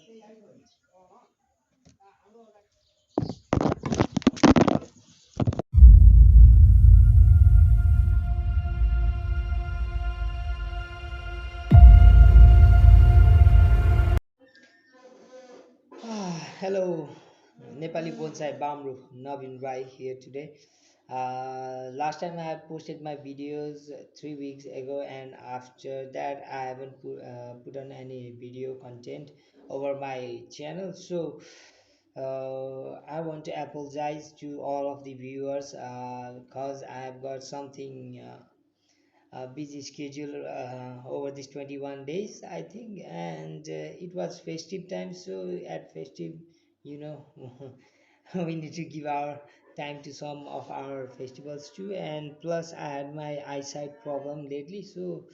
Hello, Nepali Bonsai Bamru Navin Rai here today. Last time I have posted my videos 3 weeks ago, and after that I haven't put on any video content over my channel. So I want to apologize to all of the viewers because I have got something. Busy schedule over these 21 days, I think, and it was festive time. So at festive, you know, we need to give our time to some of our festivals too. And plus I had my eyesight problem lately, so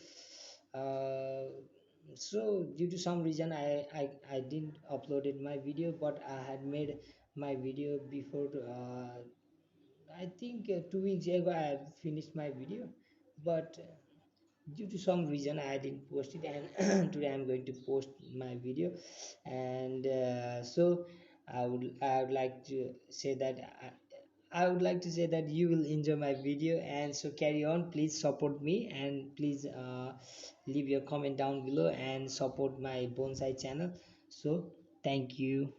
uh, due to some reason I didn't uploaded my video, but I had made my video before. I think 2 weeks ago I had finished my video, but due to some reason I didn't post it, and today I'm going to post my video. And I would like to say that I would like to say that you will enjoy my video, and so carry on. Please support me, and please leave your comment down below and support my bonsai channel. So thank you.